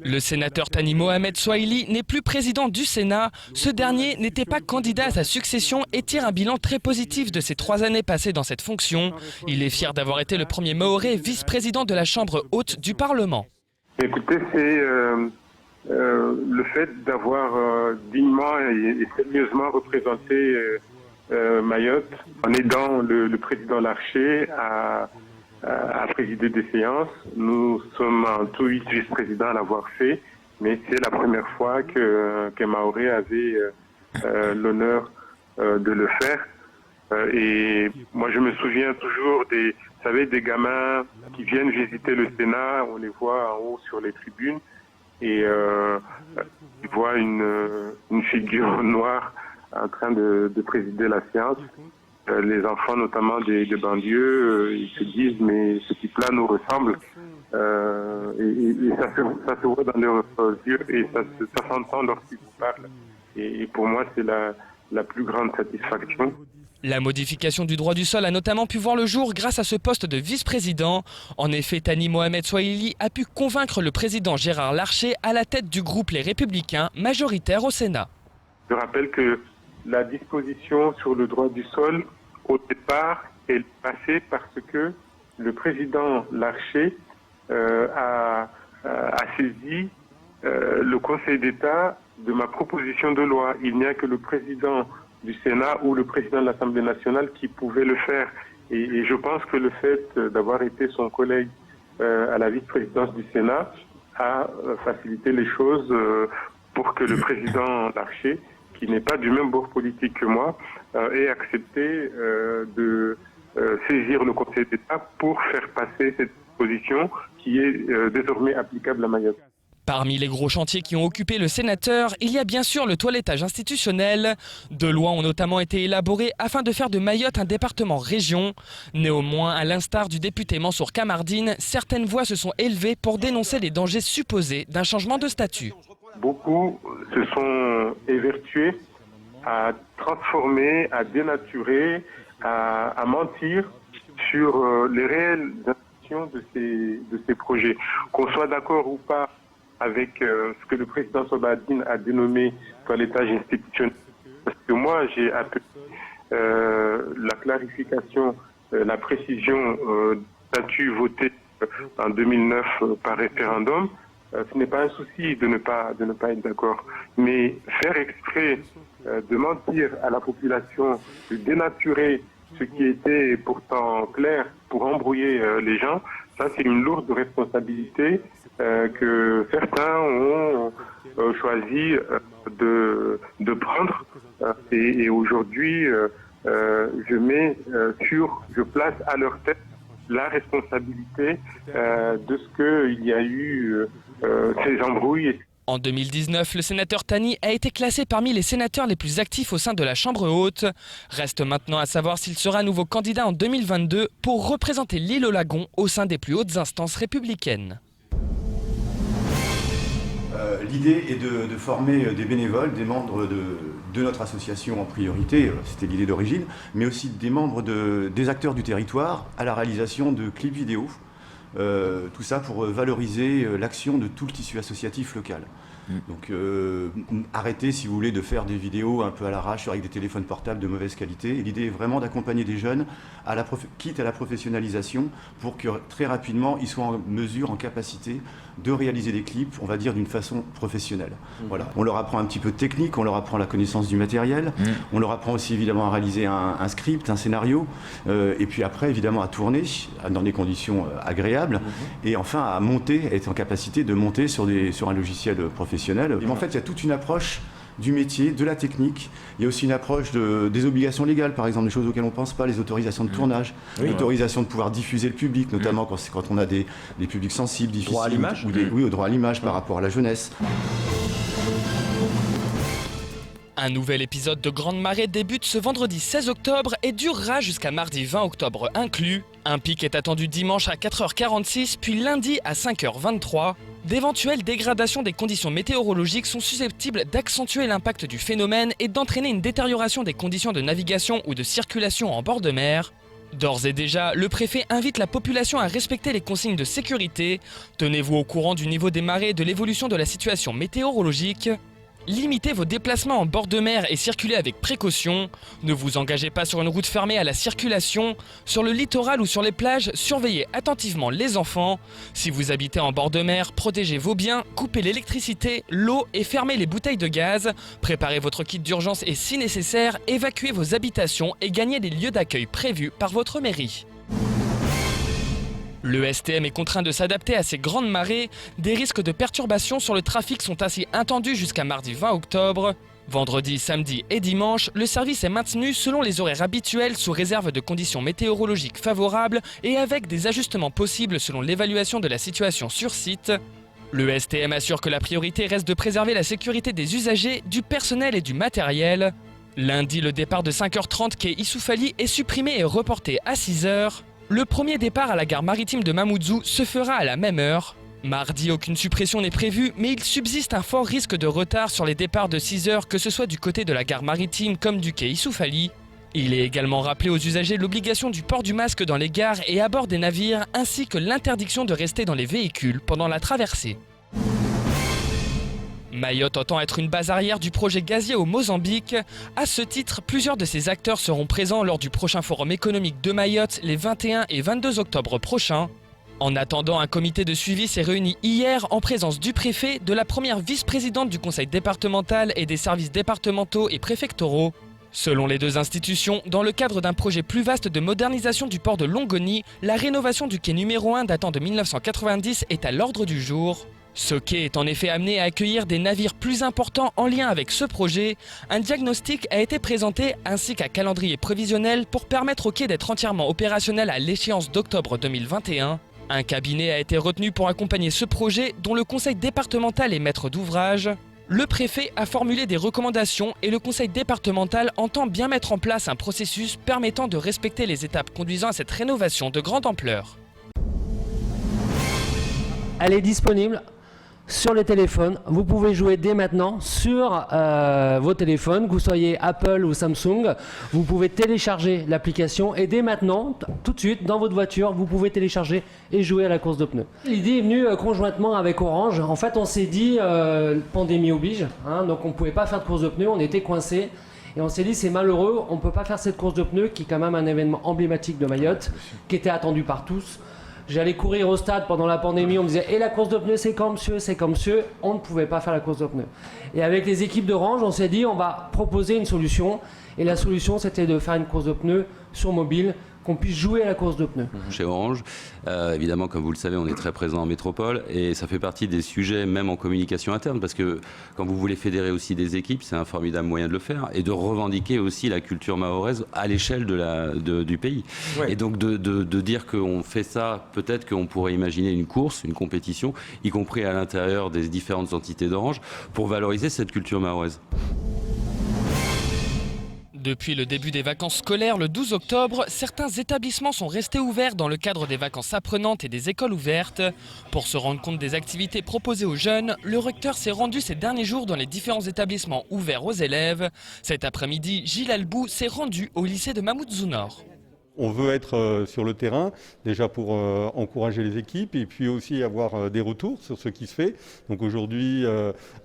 Le sénateur Thani Mohamed Sohaili n'est plus président du Sénat. Ce dernier n'était pas candidat à sa succession et tire un bilan très positif de ses 3 années passées dans cette fonction. Il est fier d'avoir été le premier Mahorais vice-président de la Chambre haute du Parlement. Écoutez, c'est le fait d'avoir dignement et sérieusement représenté Mayotte en aidant le président Larcher à présider des séances. Nous sommes en tout 8 vice-présidents à l'avoir fait, mais c'est la première fois qu'un Mahorais avait l'honneur de le faire. Et moi, je me souviens toujours vous savez, des gamins qui viennent visiter le Sénat, on les voit en haut sur les tribunes, et ils voient une figure noire en train de présider la séance. Les enfants, notamment des banlieues, ils se disent mais ce type-là nous ressemble. Et ça se voit dans leurs yeux et ça s'entend lorsqu'ils vous parlent. Et pour moi, c'est la plus grande satisfaction. La modification du droit du sol a notamment pu voir le jour grâce à ce poste de vice-président. En effet, Thani Mohamed Sohaili a pu convaincre le président Gérard Larcher à la tête du groupe Les Républicains, majoritaire au Sénat. Je rappelle que la disposition sur le droit du sol, au départ, est passée parce que le président Larcher a saisi le Conseil d'État de ma proposition de loi. Il n'y a que le président du Sénat ou le président de l'Assemblée nationale qui pouvait le faire. Et je pense que le fait d'avoir été son collègue à la vice-présidence du Sénat a facilité les choses pour que le président Larcher, qui n'est pas du même bord politique que moi, ait accepté de saisir le Conseil d'État pour faire passer cette position qui est désormais applicable à Mayotte. Parmi les gros chantiers qui ont occupé le sénateur, il y a bien sûr le toilettage institutionnel. 2 lois ont notamment été élaborées afin de faire de Mayotte un département-région. Néanmoins, à l'instar du député Mansour Kamardine, certaines voix se sont élevées pour dénoncer les dangers supposés d'un changement de statut. Beaucoup se sont évertués à transformer, à dénaturer, à mentir sur les réelles intentions de ces projets. Qu'on soit d'accord ou pas avec ce que le président Sobadine a dénommé toilettage institutionnel. Parce que moi, j'ai appelé la clarification, la précision du statut voté en 2009 par référendum. Ce n'est pas un souci de ne pas être d'accord. Mais faire exprès de mentir à la population, de dénaturer ce qui était pourtant clair pour embrouiller les gens, ça c'est une lourde responsabilité que certains ont choisi de prendre. Et aujourd'hui, je place à leur tête la responsabilité de ce qu'il y a eu ces embrouilles. En 2019, le sénateur Thani a été classé parmi les sénateurs les plus actifs au sein de la Chambre haute. Reste maintenant à savoir s'il sera à nouveau candidat en 2022 pour représenter l'île aux Lagons au sein des plus hautes instances républicaines. L'idée est de former des bénévoles, des membres de notre association en priorité, c'était l'idée d'origine, mais aussi des membres des acteurs du territoire à la réalisation de clips vidéo. Tout ça pour valoriser l'action de tout le tissu associatif local. Donc arrêtez, si vous voulez, de faire des vidéos un peu à l'arrache avec des téléphones portables de mauvaise qualité. Et l'idée est vraiment d'accompagner des jeunes, quitte à la professionnalisation, pour que très rapidement ils soient en mesure, en capacité de réaliser des clips, on va dire, d'une façon professionnelle. Voilà. On leur apprend un petit peu de technique, on leur apprend la connaissance du matériel, on leur apprend aussi évidemment à réaliser un script, un scénario, et puis après évidemment à tourner dans des conditions agréables, et enfin à monter, être en capacité de monter sur un logiciel professionnel. En fait, il y a toute une approche du métier, de la technique. Il y a aussi une approche des obligations légales, par exemple, des choses auxquelles on ne pense pas, les autorisations de tournage, l'autorisation de pouvoir diffuser le public, notamment quand on a des publics sensibles, difficiles, droit à l'image, au droit à l'image par rapport à la jeunesse. Un nouvel épisode de Grande Marée débute ce vendredi 16 octobre et durera jusqu'à mardi 20 octobre inclus. Un pic est attendu dimanche à 4h46 puis lundi à 5h23. D'éventuelles dégradations des conditions météorologiques sont susceptibles d'accentuer l'impact du phénomène et d'entraîner une détérioration des conditions de navigation ou de circulation en bord de mer. D'ores et déjà, le préfet invite la population à respecter les consignes de sécurité. Tenez-vous au courant du niveau des marées et de l'évolution de la situation météorologique. Limitez vos déplacements en bord de mer et circulez avec précaution. Ne vous engagez pas sur une route fermée à la circulation. Sur le littoral ou sur les plages, surveillez attentivement les enfants. Si vous habitez en bord de mer, protégez vos biens, coupez l'électricité, l'eau et fermez les bouteilles de gaz. Préparez votre kit d'urgence et si nécessaire, évacuez vos habitations et gagnez les lieux d'accueil prévus par votre mairie. Le STM est contraint de s'adapter à ces grandes marées. Des risques de perturbations sur le trafic sont ainsi attendus jusqu'à mardi 20 octobre. Vendredi, samedi et dimanche, le service est maintenu selon les horaires habituels sous réserve de conditions météorologiques favorables et avec des ajustements possibles selon l'évaluation de la situation sur site. Le STM assure que la priorité reste de préserver la sécurité des usagers, du personnel et du matériel. Lundi, le départ de 5h30 quai Issoufali est supprimé et reporté à 6h. Le premier départ à la gare maritime de Mamoudzou se fera à la même heure. Mardi, aucune suppression n'est prévue, mais il subsiste un fort risque de retard sur les départs de 6h, que ce soit du côté de la gare maritime comme du quai Issoufali. Il est également rappelé aux usagers l'obligation du port du masque dans les gares et à bord des navires, ainsi que l'interdiction de rester dans les véhicules pendant la traversée. Mayotte entend être une base arrière du projet gazier au Mozambique. À ce titre, plusieurs de ses acteurs seront présents lors du prochain forum économique de Mayotte les 21 et 22 octobre prochains. En attendant, un comité de suivi s'est réuni hier en présence du préfet, de la première vice-présidente du conseil départemental et des services départementaux et préfectoraux. Selon les deux institutions, dans le cadre d'un projet plus vaste de modernisation du port de Longoni, la rénovation du quai numéro 1 datant de 1990 est à l'ordre du jour. Ce quai est en effet amené à accueillir des navires plus importants en lien avec ce projet. Un diagnostic a été présenté ainsi qu'un calendrier prévisionnel pour permettre au quai d'être entièrement opérationnel à l'échéance d'octobre 2021. Un cabinet a été retenu pour accompagner ce projet dont le conseil départemental est maître d'ouvrage. Le préfet a formulé des recommandations et le conseil départemental entend bien mettre en place un processus permettant de respecter les étapes conduisant à cette rénovation de grande ampleur. Elle est disponible sur les téléphones. Vous pouvez jouer dès maintenant sur vos téléphones, que vous soyez Apple ou Samsung. Vous pouvez télécharger l'application et dès maintenant, tout de suite, dans votre voiture, vous pouvez télécharger et jouer à la course de pneus. L'idée est venue conjointement avec Orange. En fait, on s'est dit, pandémie oblige, donc on ne pouvait pas faire de course de pneus, on était coincés. Et on s'est dit, c'est malheureux, on ne peut pas faire cette course de pneus qui est quand même un événement emblématique de Mayotte, qui était attendu par tous. J'allais courir au stade pendant la pandémie, on me disait « Et la course de pneus, c'est quand monsieur, c'est quand monsieur ?» On ne pouvait pas faire la course de pneus. Et avec les équipes d'Orange, on s'est dit « On va proposer une solution. » Et la solution, c'était de faire une course de pneus sur mobile, qu'on puisse jouer à la course de pneus. Chez Orange, évidemment, comme vous le savez, on est très présent en métropole et ça fait partie des sujets, même en communication interne, parce que quand vous voulez fédérer aussi des équipes, c'est un formidable moyen de le faire et de revendiquer aussi la culture mahoraise à l'échelle du pays. Ouais. Et donc de dire qu'on fait ça, peut-être qu'on pourrait imaginer une course, une compétition, y compris à l'intérieur des différentes entités d'Orange, pour valoriser cette culture mahoraise. Depuis le début des vacances scolaires, le 12 octobre, certains établissements sont restés ouverts dans le cadre des vacances apprenantes et des écoles ouvertes. Pour se rendre compte des activités proposées aux jeunes, le recteur s'est rendu ces derniers jours dans les différents établissements ouverts aux élèves. Cet après-midi, Gilles Albou s'est rendu au lycée de Mamoudzou Nord. On veut être sur le terrain, déjà pour encourager les équipes et puis aussi avoir des retours sur ce qui se fait. Donc aujourd'hui,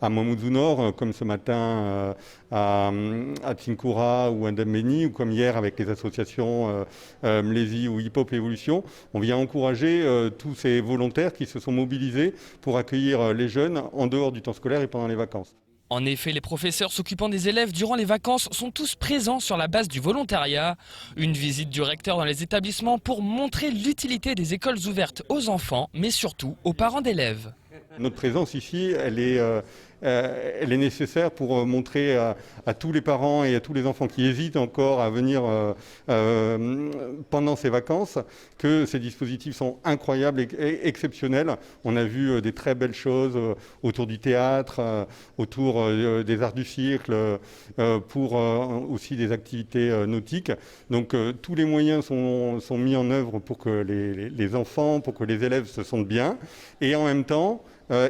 à Mamoudzou Nord, comme ce matin à Tsinkura ou à Ndambeni, ou comme hier avec les associations Mlési ou Hip Hop Evolution, on vient encourager tous ces volontaires qui se sont mobilisés pour accueillir les jeunes en dehors du temps scolaire et pendant les vacances. En effet, les professeurs s'occupant des élèves durant les vacances sont tous présents sur la base du volontariat. Une visite du recteur dans les établissements pour montrer l'utilité des écoles ouvertes aux enfants, mais surtout aux parents d'élèves. Notre présence ici, elle est nécessaire pour montrer à tous les parents et à tous les enfants qui hésitent encore à venir pendant ces vacances que ces dispositifs sont incroyables et exceptionnels. On a vu des très belles choses autour du théâtre, autour des arts du cirque, pour aussi des activités nautiques. Donc tous les moyens sont mis en œuvre pour que les enfants, pour que les élèves se sentent bien. Et en même temps,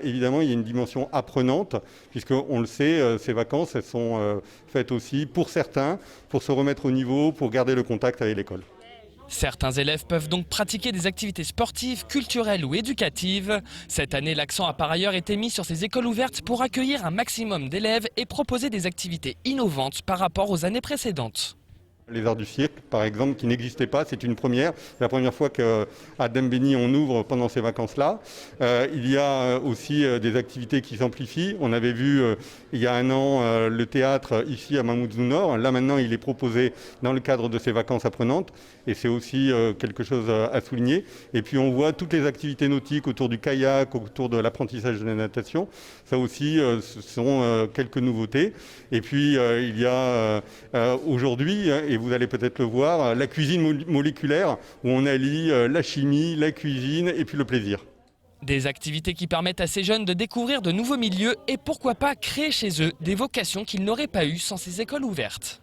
évidemment, il y a une dimension apprenante, puisqu'on le sait, ces vacances, elles sont faites aussi, pour certains, pour se remettre au niveau, pour garder le contact avec l'école. Certains élèves peuvent donc pratiquer des activités sportives, culturelles ou éducatives. Cette année, l'accent a par ailleurs été mis sur ces écoles ouvertes pour accueillir un maximum d'élèves et proposer des activités innovantes par rapport aux années précédentes. Les arts du cirque, par exemple, qui n'existaient pas, c'est une première. C'est la première fois qu'à Dembéni, on ouvre pendant ces vacances-là. Il y a aussi des activités qui s'amplifient. On avait vu il y a un an le théâtre ici à Mamoudzou Nord. Là maintenant, il est proposé dans le cadre de ces vacances apprenantes. Et c'est aussi quelque chose à souligner. Et puis on voit toutes les activités nautiques autour du kayak, autour de l'apprentissage de la natation. Ça aussi, ce sont quelques nouveautés. Et puis il y a aujourd'hui, et vous allez peut-être le voir, la cuisine moléculaire, où on allie la chimie, la cuisine et puis le plaisir. Des activités qui permettent à ces jeunes de découvrir de nouveaux milieux et pourquoi pas créer chez eux des vocations qu'ils n'auraient pas eues sans ces écoles ouvertes.